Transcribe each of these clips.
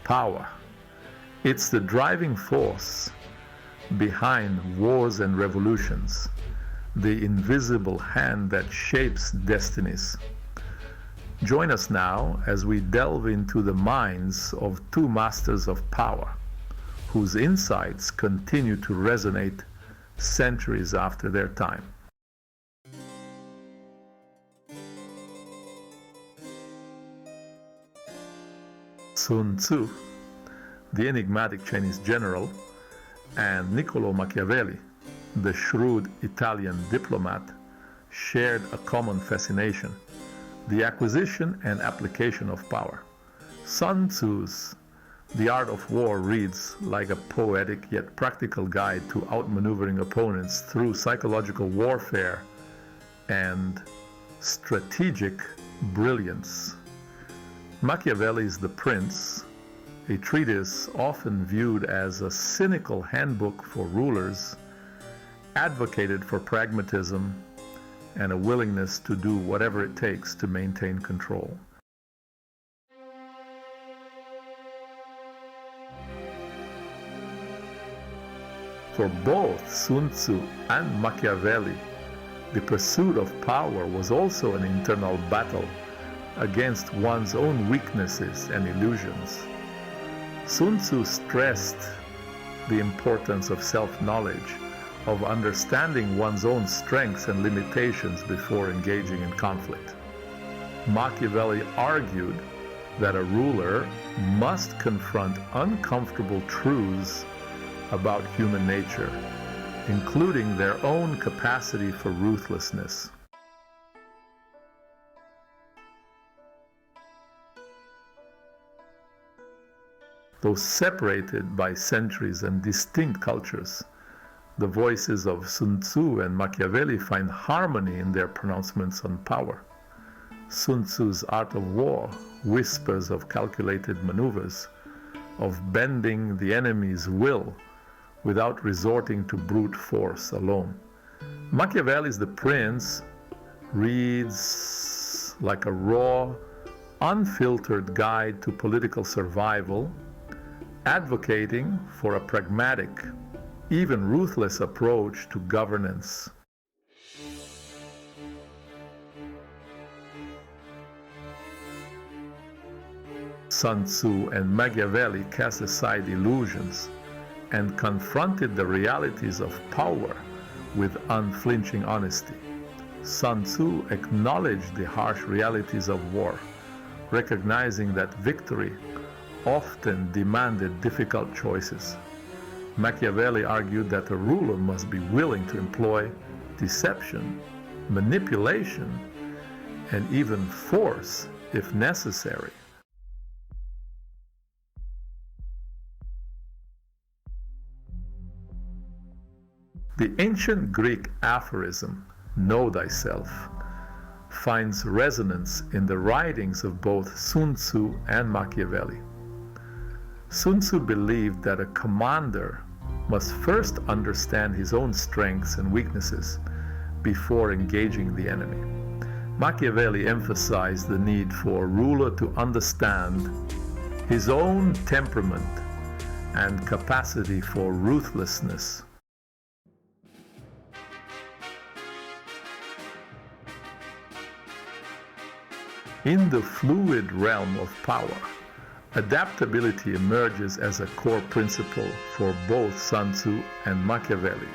power. It's the driving force behind wars and revolutions, the invisible hand that shapes destinies. Join us now as we delve into the minds of two masters of power, whose insights continue to resonate centuries after their time. Sun Tzu, the enigmatic Chinese general, and Niccolò Machiavelli, the shrewd Italian diplomat, shared a common fascination: the acquisition and application of power. Sun Tzu's The Art of War reads like a poetic yet practical guide to outmaneuvering opponents through psychological warfare and strategic brilliance. Machiavelli's The Prince, a treatise often viewed as a cynical handbook for rulers, advocated for pragmatism and a willingness to do whatever it takes to maintain control. For both Sun Tzu and Machiavelli, the pursuit of power was also an internal battle against one's own weaknesses and illusions. Sun Tzu stressed the importance of self-knowledge, of understanding one's own strengths and limitations before engaging in conflict. Machiavelli argued that a ruler must confront uncomfortable truths about human nature, including their own capacity for ruthlessness. Though separated by centuries and distinct cultures, the voices of Sun Tzu and Machiavelli find harmony in their pronouncements on power. Sun Tzu's Art of War whispers of calculated maneuvers, of bending the enemy's will without resorting to brute force alone. Machiavelli's The Prince reads like a raw, unfiltered guide to political survival, advocating for a pragmatic, even ruthless approach to governance. Sun Tzu and Machiavelli cast aside illusions and confronted the realities of power with unflinching honesty. Sun Tzu acknowledged the harsh realities of war, recognizing that victory often demanded difficult choices. Machiavelli argued that a ruler must be willing to employ deception, manipulation, and even force if necessary. The ancient Greek aphorism, "Know thyself," finds resonance in the writings of both Sun Tzu and Machiavelli. Sun Tzu believed that a commander must first understand his own strengths and weaknesses before engaging the enemy. Machiavelli emphasized the need for a ruler to understand his own temperament and capacity for ruthlessness. In the fluid realm of power, adaptability emerges as a core principle for both Sun Tzu and Machiavelli.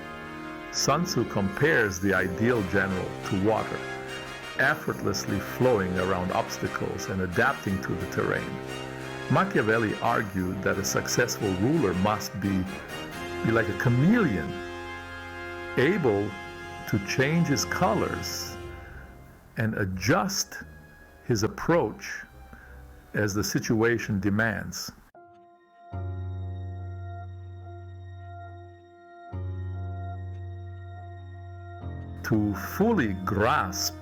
Sun Tzu compares the ideal general to water, effortlessly flowing around obstacles and adapting to the terrain. Machiavelli argued that a successful ruler must be like a chameleon, able to change his colors and adjust his approach as the situation demands. To fully grasp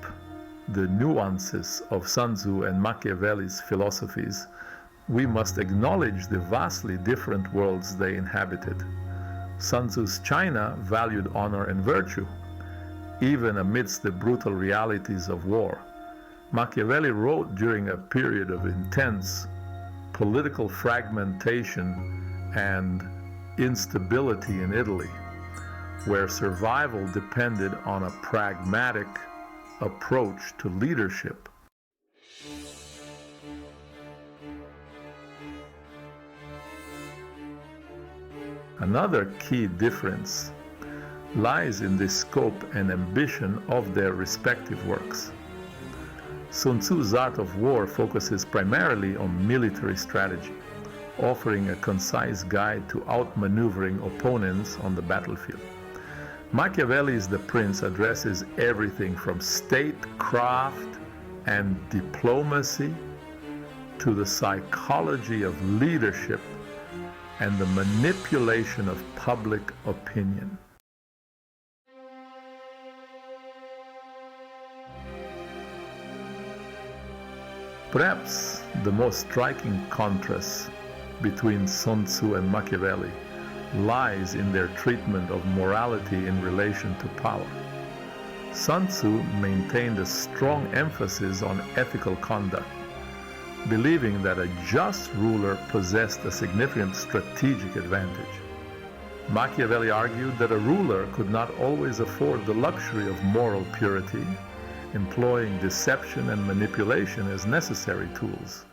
the nuances of Sun Tzu and Machiavelli's philosophies, we must acknowledge the vastly different worlds they inhabited. Sun Tzu's China valued honor and virtue, even amidst the brutal realities of war. Machiavelli wrote during a period of intense political fragmentation and instability in Italy, where survival depended on a pragmatic approach to leadership. Another key difference lies in the scope and ambition of their respective works. Sun Tzu's Art of War focuses primarily on military strategy, offering a concise guide to outmaneuvering opponents on the battlefield. Machiavelli's The Prince addresses everything from statecraft and diplomacy to the psychology of leadership and the manipulation of public opinion. Perhaps the most striking contrast between Sun Tzu and Machiavelli lies in their treatment of morality in relation to power. Sun Tzu maintained a strong emphasis on ethical conduct, believing that a just ruler possessed a significant strategic advantage. Machiavelli argued that a ruler could not always afford the luxury of moral purity, employing deception and manipulation as necessary tools.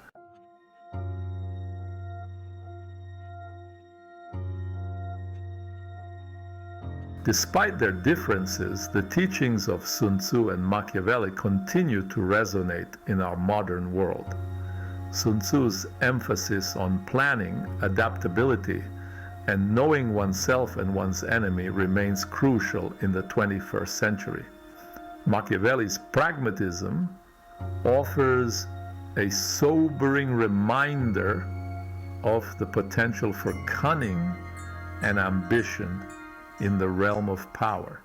Despite their differences, the teachings of Sun Tzu and Machiavelli continue to resonate in our modern world. Sun Tzu's emphasis on planning, adaptability, and knowing oneself and one's enemy remains crucial in the 21st century. Machiavelli's pragmatism offers a sobering reminder of the potential for cunning and ambition in the realm of power.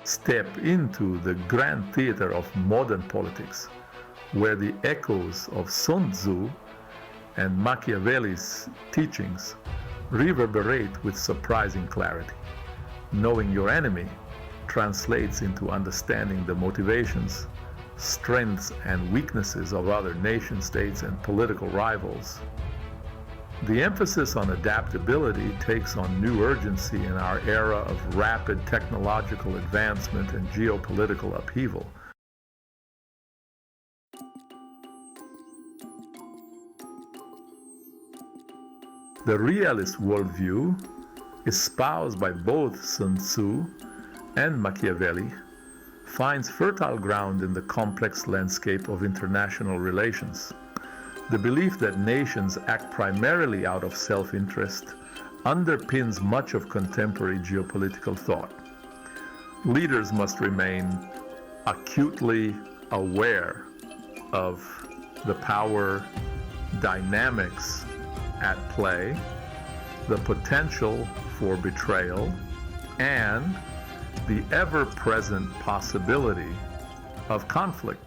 Step into the grand theater of modern politics, where the echoes of Sun Tzu and Machiavelli's teachings reverberate with surprising clarity. Knowing your enemy translates into understanding the motivations, strengths, and weaknesses of other nation-states and political rivals. The emphasis on adaptability takes on new urgency in our era of rapid technological advancement and geopolitical upheaval. The realist worldview, espoused by both Sun Tzu and Machiavelli, finds fertile ground in the complex landscape of international relations. The belief that nations act primarily out of self-interest underpins much of contemporary geopolitical thought. Leaders must remain acutely aware of the power dynamics at play, the potential for betrayal, and the ever-present possibility of conflict.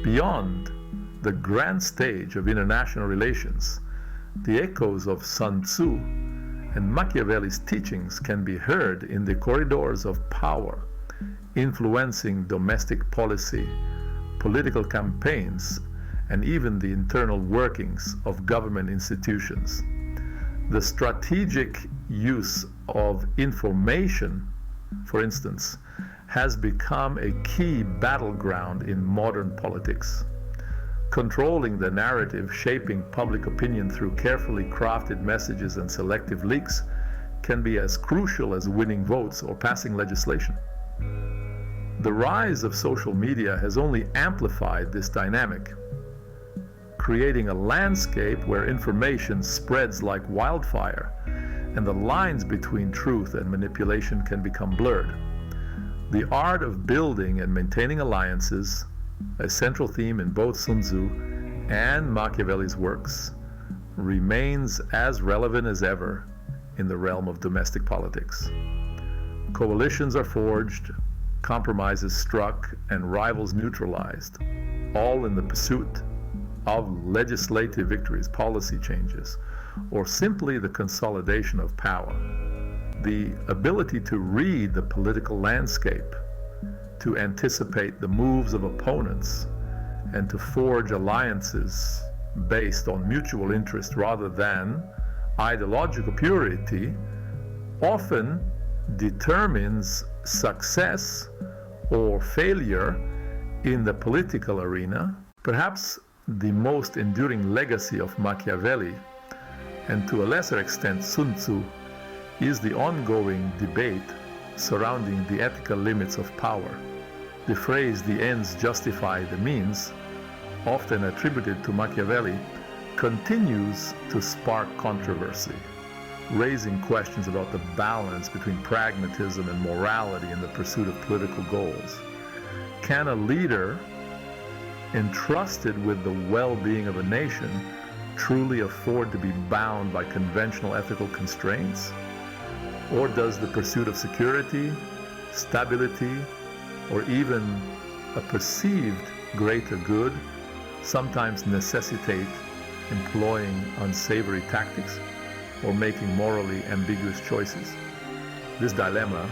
Beyond the grand stage of international relations, the echoes of Sun Tzu and Machiavelli's teachings can be heard in the corridors of power, influencing domestic policy, political campaigns, and even the internal workings of government institutions. The strategic use of information, for instance, has become a key battleground in modern politics. Controlling the narrative, shaping public opinion through carefully crafted messages and selective leaks can be as crucial as winning votes or passing legislation. The rise of social media has only amplified this dynamic, creating a landscape where information spreads like wildfire, and the lines between truth and manipulation can become blurred. The art of building and maintaining alliances, a central theme in both Sun Tzu and Machiavelli's works, remains as relevant as ever in the realm of domestic politics. Coalitions are forged, compromises struck, and rivals neutralized, all in the pursuit of legislative victories, policy changes, or simply the consolidation of power. The ability to read the political landscape, to anticipate the moves of opponents, and to forge alliances based on mutual interest rather than ideological purity often determines success or failure in the political arena. Perhaps the most enduring legacy of Machiavelli, and to a lesser extent Sun Tzu, is the ongoing debate surrounding the ethical limits of power. The phrase "the ends justify the means," often attributed to Machiavelli, continues to spark controversy, raising questions about the balance between pragmatism and morality in the pursuit of political goals. Can a leader entrusted with the well-being of a nation truly afford to be bound by conventional ethical constraints? Or does the pursuit of security, stability, or even a perceived greater good sometimes necessitate employing unsavory tactics or making morally ambiguous choices? This dilemma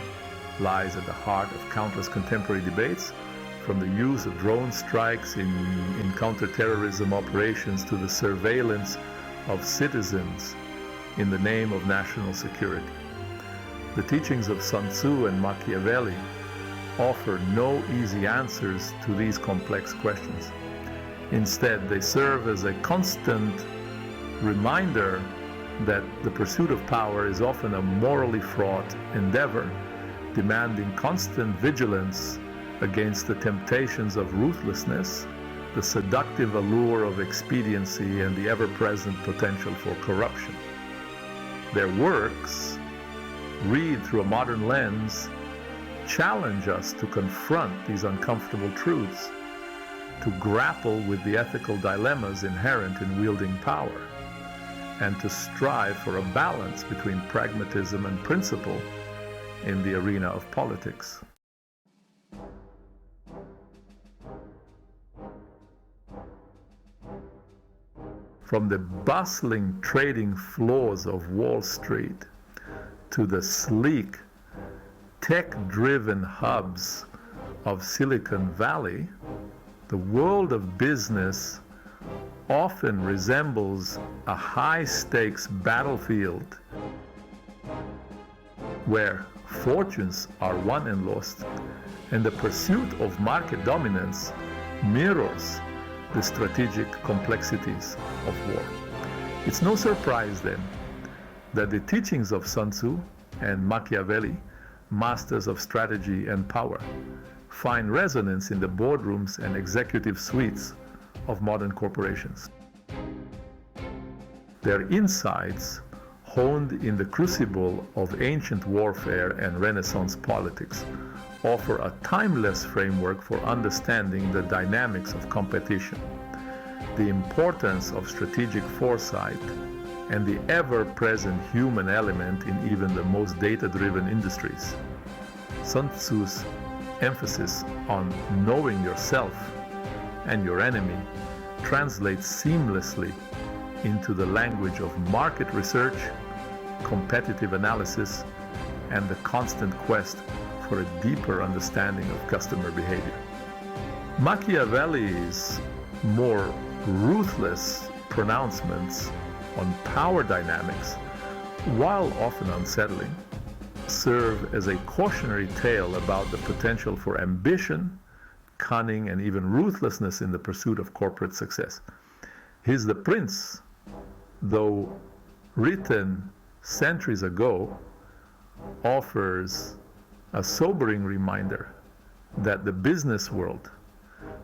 lies at the heart of countless contemporary debates, from the use of drone strikes in counterterrorism operations to the surveillance of citizens in the name of national security. The teachings of Sun Tzu and Machiavelli offer no easy answers to these complex questions. Instead, they serve as a constant reminder that the pursuit of power is often a morally fraught endeavor, demanding constant vigilance against the temptations of ruthlessness, the seductive allure of expediency, and the ever-present potential for corruption. Their works, read through a modern lens, challenge us to confront these uncomfortable truths, to grapple with the ethical dilemmas inherent in wielding power, and to strive for a balance between pragmatism and principle in the arena of politics. From the bustling trading floors of Wall Street to the sleek, tech-driven hubs of Silicon Valley, the world of business often resembles a high-stakes battlefield where fortunes are won and lost, and the pursuit of market dominance mirrors the strategic complexities of war. It's no surprise then that the teachings of Sun Tzu and Machiavelli, masters of strategy and power, find resonance in the boardrooms and executive suites of modern corporations. Their insights, honed in the crucible of ancient warfare and Renaissance politics, offer a timeless framework for understanding the dynamics of competition, the importance of strategic foresight, and the ever-present human element in even the most data-driven industries. Sun Tzu's emphasis on knowing yourself and your enemy translates seamlessly into the language of market research, competitive analysis, and the constant quest for a deeper understanding of customer behavior. Machiavelli's more ruthless pronouncements on power dynamics, while often unsettling, serve as a cautionary tale about the potential for ambition, cunning, and even ruthlessness in the pursuit of corporate success. His The Prince, though written centuries ago, offers a sobering reminder that the business world,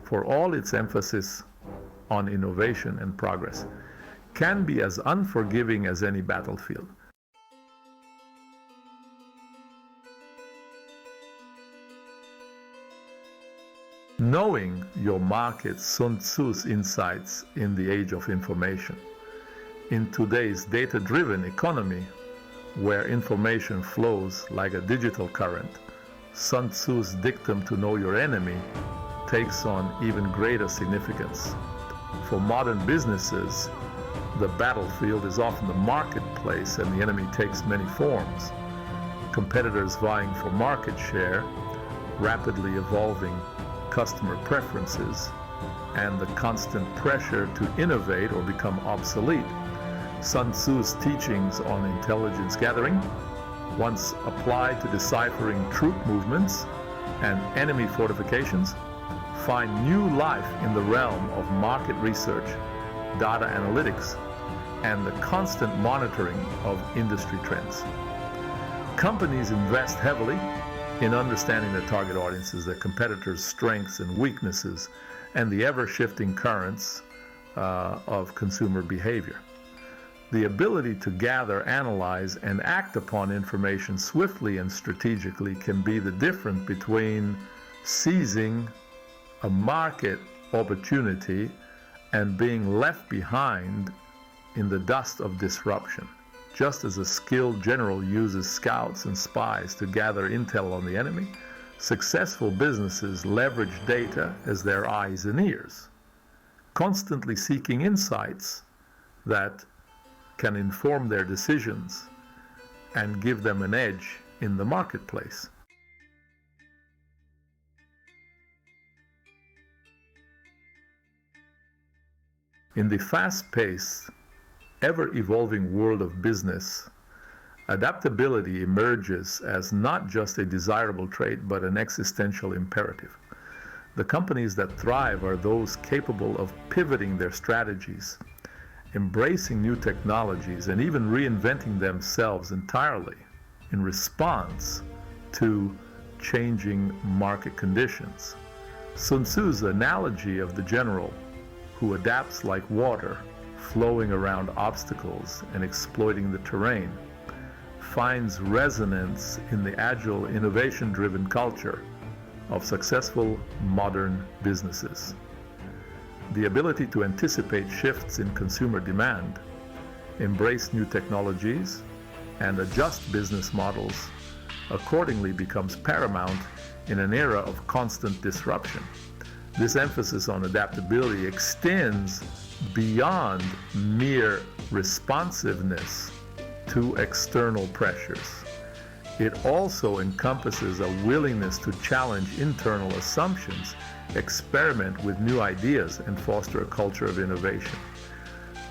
for all its emphasis on innovation and progress, can be as unforgiving as any battlefield. Knowing your market, Sun Tzu's insights in the age of information. In today's data-driven economy, where information flows like a digital current, Sun Tzu's dictum to know your enemy takes on even greater significance. For modern businesses, The battlefield is often the marketplace, and the enemy takes many forms. Competitors vying for market share, rapidly evolving customer preferences, and the constant pressure to innovate or become obsolete. Sun Tzu's teachings on intelligence gathering, once applied to deciphering troop movements and enemy fortifications, find new life in the realm of market research, data analytics, and the constant monitoring of industry trends. Companies invest heavily in understanding their target audiences, their competitors' strengths and weaknesses, and the ever-shifting currents of consumer behavior. The ability to gather, analyze, and act upon information swiftly and strategically can be the difference between seizing a market opportunity and being left behind in the dust of disruption. Just as a skilled general uses scouts and spies to gather intel on the enemy, successful businesses leverage data as their eyes and ears, constantly seeking insights that can inform their decisions and give them an edge in the marketplace. In the fast-paced, ever-evolving world of business, adaptability emerges as not just a desirable trait, but an existential imperative. The companies that thrive are those capable of pivoting their strategies, embracing new technologies, and even reinventing themselves entirely in response to changing market conditions. Sun Tzu's analogy of the general who adapts like water, flowing around obstacles and exploiting the terrain, finds resonance in the agile, innovation-driven culture of successful modern businesses. The ability to anticipate shifts in consumer demand, embrace new technologies, and adjust business models accordingly becomes paramount in an era of constant disruption. This emphasis on adaptability extends beyond mere responsiveness to external pressures. It also encompasses a willingness to challenge internal assumptions, experiment with new ideas, and foster a culture of innovation.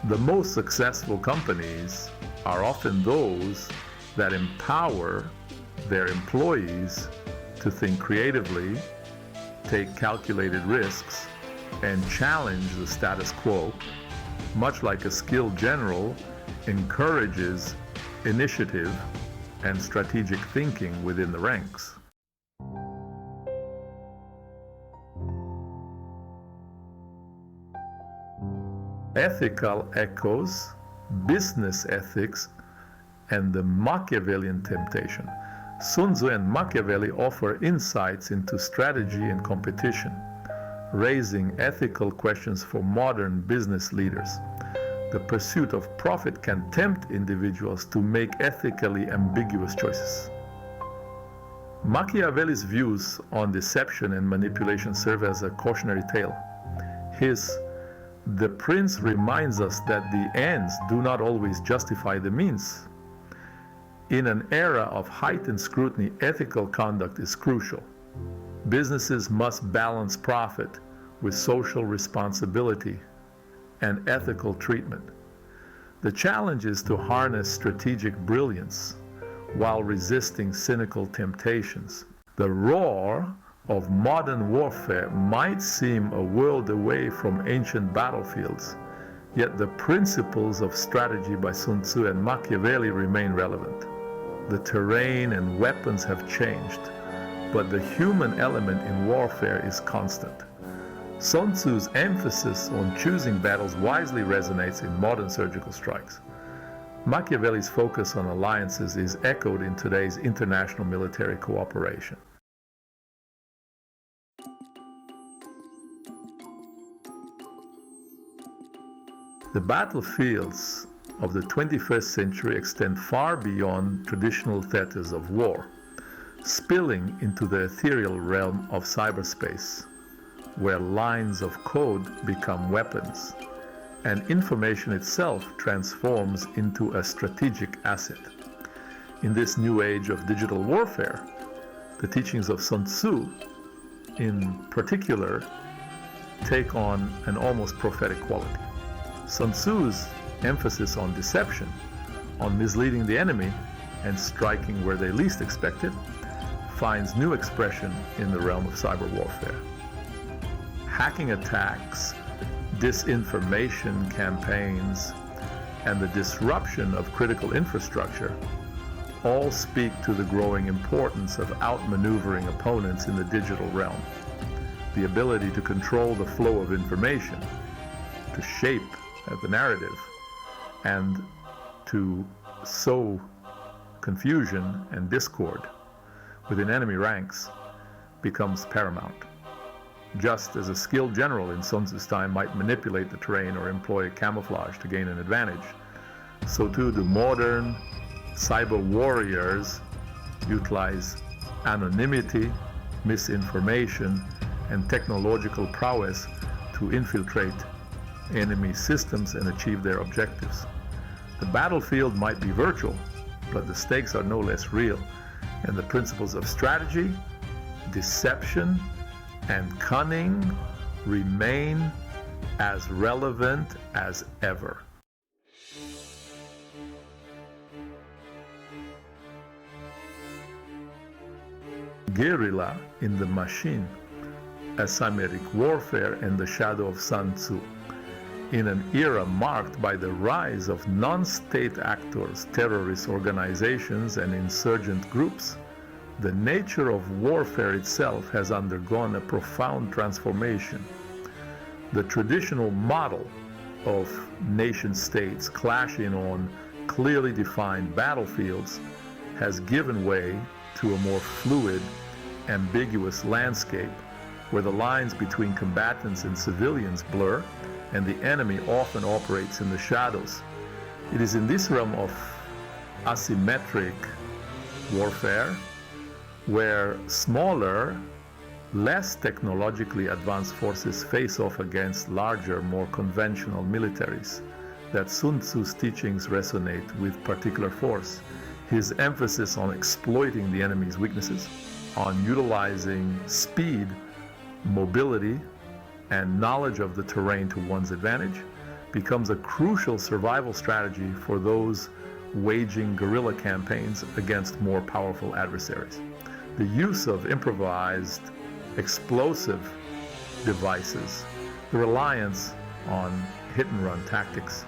The most successful companies are often those that empower their employees to think creatively, take calculated risks, and challenge the status quo, much like a skilled general encourages initiative and strategic thinking within the ranks. Ethical echoes, business ethics, and the Machiavellian temptation. Sun Tzu and Machiavelli offer insights into strategy and competition, raising ethical questions for modern business leaders. The pursuit of profit can tempt individuals to make ethically ambiguous choices. Machiavelli's views on deception and manipulation serve as a cautionary tale. His "The Prince" reminds us that the ends do not always justify the means. In an era of heightened scrutiny, ethical conduct is crucial. Businesses must balance profit with social responsibility and ethical treatment. The challenge is to harness strategic brilliance while resisting cynical temptations. The roar of modern warfare might seem a world away from ancient battlefields, yet the principles of strategy by Sun Tzu and Machiavelli remain relevant. The terrain and weapons have changed, but the human element in warfare is constant. Sun Tzu's emphasis on choosing battles wisely resonates in modern surgical strikes. Machiavelli's focus on alliances is echoed in today's international military cooperation. The battlefields of the 21st century extend far beyond traditional theaters of war, spilling into the ethereal realm of cyberspace, where lines of code become weapons and information itself transforms into a strategic asset. In this new age of digital warfare, the teachings of Sun Tzu, in particular, take on an almost prophetic quality. Sun Tzu's emphasis on deception, on misleading the enemy and striking where they least expect it, finds new expression in the realm of cyber warfare. Hacking attacks, disinformation campaigns, and the disruption of critical infrastructure all speak to the growing importance of outmaneuvering opponents in the digital realm. The ability to control the flow of information, to shape the narrative, and to sow confusion and discord within enemy ranks becomes paramount. Just as a skilled general in Sun Tzu's time might manipulate the terrain or employ camouflage to gain an advantage, so too do modern cyber warriors utilize anonymity, misinformation, and technological prowess to infiltrate enemy systems and achieve their objectives. The battlefield might be virtual, but the stakes are no less real, and the principles of strategy, deception, and cunning remain as relevant as ever. Guerrilla in the machine, asymmetric warfare and the shadow of Sun Tzu. In an era marked by the rise of non-state actors, terrorist organizations, and insurgent groups, the nature of warfare itself has undergone a profound transformation. The traditional model of nation-states clashing on clearly defined battlefields has given way to a more fluid, ambiguous landscape where the lines between combatants and civilians blur and the enemy often operates in the shadows. It is in this realm of asymmetric warfare where smaller, less technologically advanced forces face off against larger, more conventional militaries that Sun Tzu's teachings resonate with particular force. His emphasis on exploiting the enemy's weaknesses, on utilizing speed, mobility, and knowledge of the terrain to one's advantage becomes a crucial survival strategy for those waging guerrilla campaigns against more powerful adversaries. The use of improvised explosive devices, the reliance on hit-and-run tactics,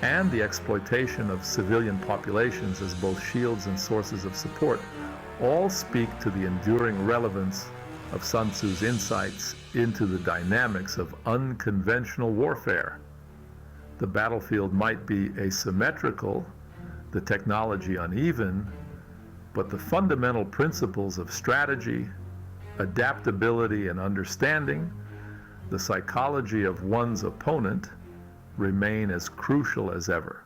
and the exploitation of civilian populations as both shields and sources of support all speak to the enduring relevance of Sun Tzu's insights into the dynamics of unconventional warfare. The battlefield might be asymmetrical, the technology uneven, but the fundamental principles of strategy, adaptability, and understanding, the psychology of one's opponent, remain as crucial as ever.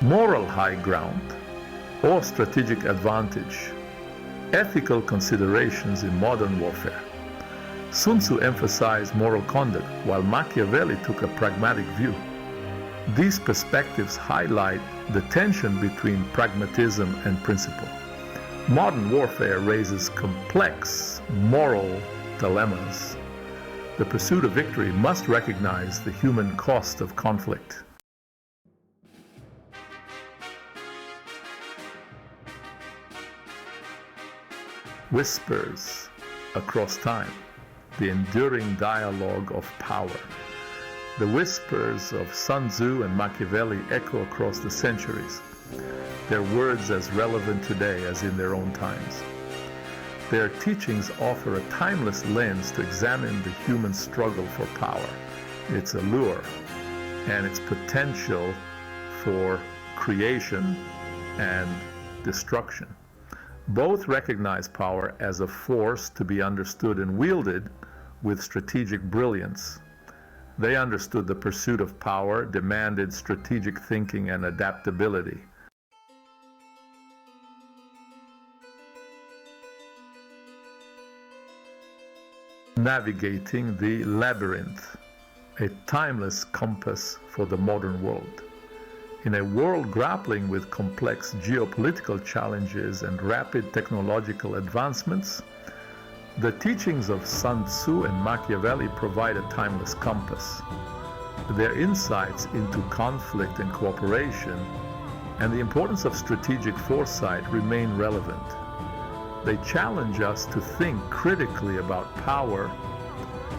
Moral high ground or strategic advantage, ethical considerations in modern warfare. Sun Tzu emphasized moral conduct, while Machiavelli took a pragmatic view. These perspectives highlight the tension between pragmatism and principle. Modern warfare raises complex moral dilemmas. The pursuit of victory must recognize the human cost of conflict. Whispers across time, the enduring dialogue of power. The whispers of Sun Tzu and Machiavelli echo across the centuries, their words as relevant today as in their own times. Their teachings offer a timeless lens to examine the human struggle for power, its allure, and its potential for creation and destruction. Both recognize power as a force to be understood and wielded with strategic brilliance. They understood the pursuit of power demanded strategic thinking and adaptability. Navigating the Labyrinth, a timeless compass for the modern world. In a world grappling with complex geopolitical challenges and rapid technological advancements, the teachings of Sun Tzu and Machiavelli provide a timeless compass. Their insights into conflict and cooperation and the importance of strategic foresight remain relevant. They challenge us to think critically about power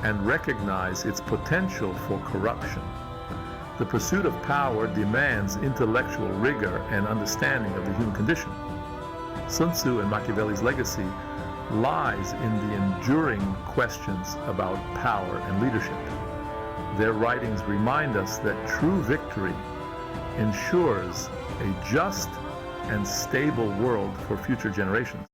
and recognize its potential for corruption. The pursuit of power demands intellectual rigor and understanding of the human condition. Sun Tzu and Machiavelli's legacy lies in the enduring questions about power and leadership. Their writings remind us that true victory ensures a just and stable world for future generations.